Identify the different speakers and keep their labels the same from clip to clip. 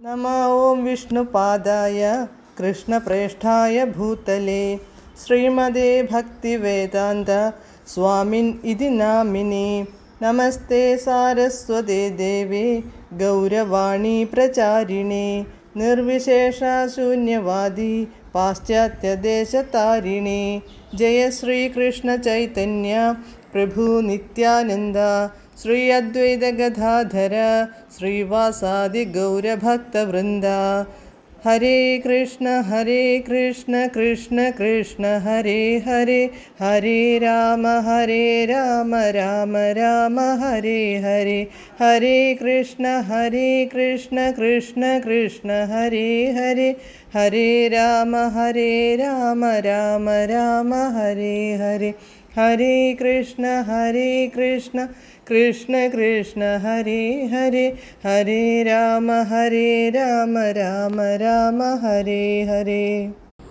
Speaker 1: नमः ॐ विष्णुपादाय कृष्णप्रेष्ठाय भूतले श्रीमदे भक्तिवेदान्त स्वामिन् इति नामिने। नमस्ते सारस्वते देवे गौरवाणी प्रचारिणे निर्विशेषशून्यवादी पाश्चात्यदेशतारिणे। जय श्रीकृष्ण चैतन्य प्रभु नित्यानन्द श्री अद्वैत गदाधर श्रीवासादि गौरभक्तवृन्द। हरे कृष्ण कृष्ण कृष्ण हरे हरे, हरे राम राम राम हरे हरे। हरे कृष्ण कृष्ण कृष्ण हरे हरे, हरे राम राम राम हरे हरे। हरे कृष्ण कृष्ण कृष्ण हरे हरे, हरे राम राम हरे हरे.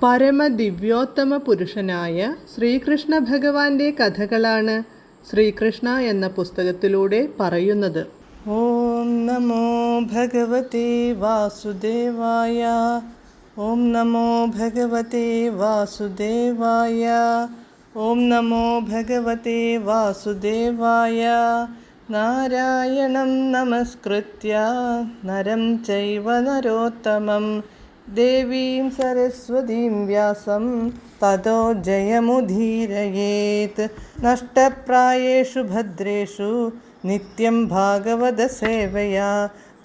Speaker 1: പരമദിവ്യോത്തമ പുരുഷനായ ശ്രീകൃഷ്ണ ഭഗവാന്റെ കഥകളാണ് ശ്രീകൃഷ്ണ എന്ന പുസ്തകത്തിലൂടെ പറയുന്നത്. ഓം നമോ ഭഗവതേ വാസുദേവായ, ഓം നമോ ഭഗവതേ വാസുദേവായ, ഓം നമോ ഭഗവതേ വാസുദേവായ. നാരായണം നമസ്കൃത്യ നരം ചൈവ നരോത്തമം ദേവീം സരസ്വതീം വ്യാസം തതോ ജയമുദീരയേത്. നഷ്ടപ്രായേഷു ഭദ്രേഷു നിത്യം ഭാഗവത സേവയാ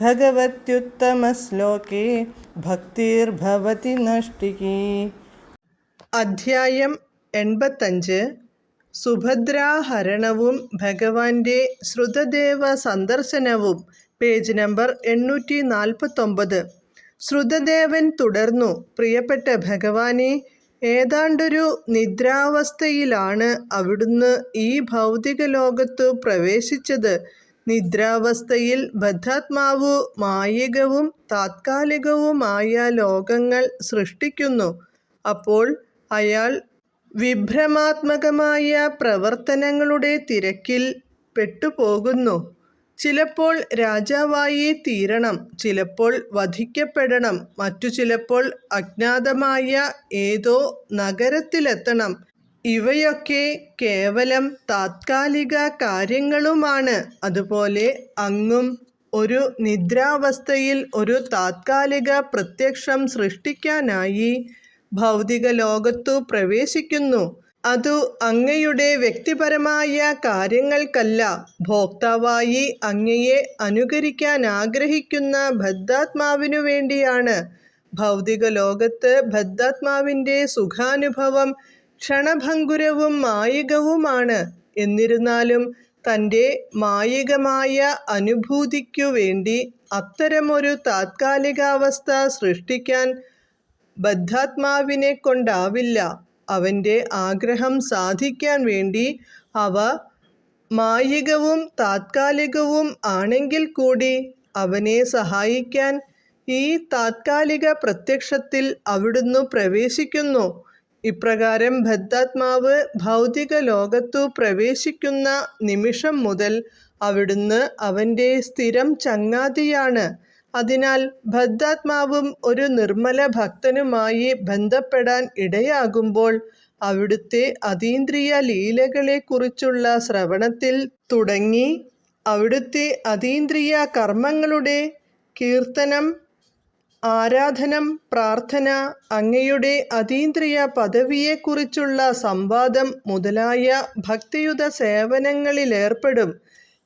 Speaker 1: ഭഗവത്യുത്തമശ്ലോകേ ഭക്തിർഭവതി നഷ്ടികി. അധ്യായം 85. സുഭദ്രാഹരണവും ഭഗവാന്റെ ശ്രുതദേവ സന്ദർശനവും. Page number 849. ശ്രുതദേവൻ തുടർന്നു, പ്രിയപ്പെട്ട ഭഗവാനെ, ഏതാണ്ടൊരു നിദ്രാവസ്ഥയിലാണ് അവിടുന്ന് ഈ ഭൗതിക ലോകത്തു പ്രവേശിച്ചത്. നിദ്രാവസ്ഥയിൽ ബദ്ധാത്മാവ് മായികവും താത്കാലികവുമായ ലോകങ്ങൾ സൃഷ്ടിക്കുന്നു. അപ്പോൾ അയാൾ വിഭ്രമാത്മകമായ പ്രവർത്തനങ്ങളുടെ തിരക്കിൽ പെട്ടുപോകുന്നു. ചിലപ്പോൾ രാജാവായി തീരണം, ചിലപ്പോൾ വധിക്കപ്പെടണം, മറ്റു ചിലപ്പോൾ അജ്ഞാതമായ ഏതോ നഗരത്തിലെത്തണം. ഇവയൊക്കെ കേവലം താത്കാലിക കാര്യങ്ങളുമാണ്. അതുപോലെ അങ്ങും ഒരു നിദ്രാവസ്ഥയിൽ ഒരു താത്കാലിക പ്രത്യക്ഷം സൃഷ്ടിക്കാനായി ഭൗതിക ലോകത്തു പ്രവേശിക്കുന്നു. അതു അങ്ങയുടെ വ്യക്തിപരമായ കാര്യങ്ങൾക്കല്ല, ഭോക്താവായി അങ്ങയെ അനുകരിക്കാൻ ആഗ്രഹിക്കുന്ന ബദ്ധാത്മാവിനു വേണ്ടിയാണ്. ഭൗതിക ലോകത്ത് ബദ്ധാത്മാവിൻ്റെ സുഖാനുഭവം ക്ഷണഭംഗുരവും മായികവുമാണ്. എന്നിരുന്നാലും തൻ്റെ മായികമായ അനുഭൂതിക്കു വേണ്ടി അത്തരമൊരു താത്കാലികാവസ്ഥ സൃഷ്ടിക്കാൻ ബദ്ധാത്മാവിനെ കൊണ്ടാവില്ല. അവൻ്റെ ആഗ്രഹം സാധിക്കാൻ വേണ്ടി അവ മായികവും താത്കാലികവും ആണെങ്കിൽ കൂടി അവനെ സഹായിക്കാൻ ഈ താത്കാലിക പ്രത്യക്ഷത്തിൽ അവിടുന്ന് പ്രവേശിക്കുന്നു. ഇപ്രകാരം ബദ്ധാത്മാവ് ഭൗതിക ലോകത്തു പ്രവേശിക്കുന്ന നിമിഷം മുതൽ അവിടുന്ന് അവൻ്റെ സ്ഥിരം ചങ്ങാതിയാണ്. അതിനാൽ ബദ്ധാത്മാവും ഒരു നിർമ്മല ഭക്തനുമായി ബന്ധപ്പെടാൻ ഇടയാകുമ്പോൾ അവിടുത്തെ അതീന്ദ്രിയ ലീലകളെക്കുറിച്ചുള്ള ശ്രവണത്തിൽ തുടങ്ങി അവിടുത്തെ അതീന്ദ്രിയ കർമ്മങ്ങളുടെ കീർത്തനം, ആരാധനം, പ്രാർത്ഥന, അങ്ങയുടെ അതീന്ദ്രിയ പദവിയെക്കുറിച്ചുള്ള സംവാദം മുതലായ ഭക്തിയുത സേവനങ്ങളിലേർപ്പെടും.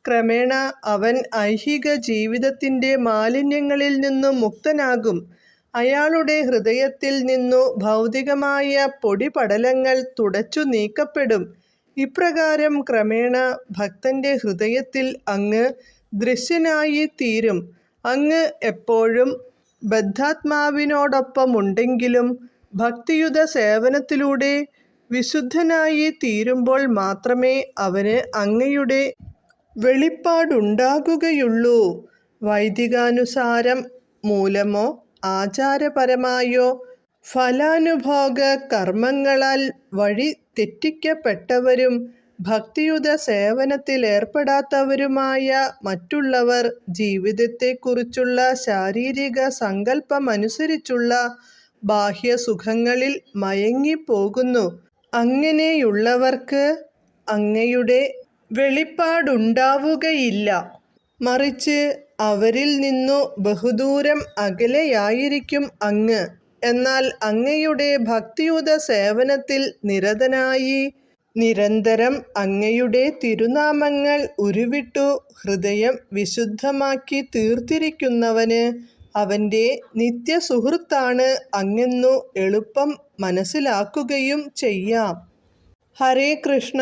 Speaker 1: ക്രമേണ അവൻ ഐഹിക ജീവിതത്തിൻ്റെ മാലിന്യങ്ങളിൽ നിന്നും മുക്തനാകും. അയാളുടെ ഹൃദയത്തിൽ നിന്നു ഭൗതികമായ പൊടിപടലങ്ങൾ തുടച്ചു നീക്കപ്പെടും. ഇപ്രകാരം ക്രമേണ ഭക്തൻ്റെ ഹൃദയത്തിൽ അങ്ങ് ദൃശ്യനായി തീരും. അങ്ങ് എപ്പോഴും ബദ്ധാത്മാവിനോടൊപ്പമുണ്ടെങ്കിലും ഭക്തിയുത സേവനത്തിലൂടെ വിശുദ്ധനായി തീരുമ്പോൾ മാത്രമേ അവന് അങ്ങയുടെ വെളിപ്പാടുണ്ടാകുകയുള്ളൂ. വൈദികാനുസാരം മൂലമോ ആചാരപരമായോ ഫലാനുഭോഗ കർമ്മങ്ങളാൽ വഴി തെറ്റിക്കപ്പെട്ടവരും ഭക്തിയുത സേവനത്തിൽ ഏർപ്പെടാത്തവരുമായ മറ്റുള്ളവർ ജീവിതത്തെക്കുറിച്ചുള്ള ശാരീരിക സങ്കല്പമനുസരിച്ചുള്ള ബാഹ്യസുഖങ്ങളിൽ മയങ്ങിപ്പോകുന്നു. അങ്ങനെയുള്ളവർക്ക് അങ്ങയുടെ വെളിപ്പാടുണ്ടാവുകയില്ല. മറിച്ച് അവരിൽ നിന്നു ബഹുദൂരം അകലെയായിരിക്കും അങ്ങ്. എന്നാൽ അങ്ങയുടെ ഭക്തിയുത സേവനത്തിൽ നിരതനായി നിരന്തരം അങ്ങയുടെ തിരുനാമങ്ങൾ ഉരുവിട്ടു ഹൃദയം വിശുദ്ധമാക്കി തീർത്തിരിക്കുന്നവന് അവൻ്റെ നിത്യസുഹൃത്താണ് അങ്ങെന്നു എളുപ്പം മനസ്സിലാക്കുകയും ചെയ്യാം. ഹരേ കൃഷ്ണ.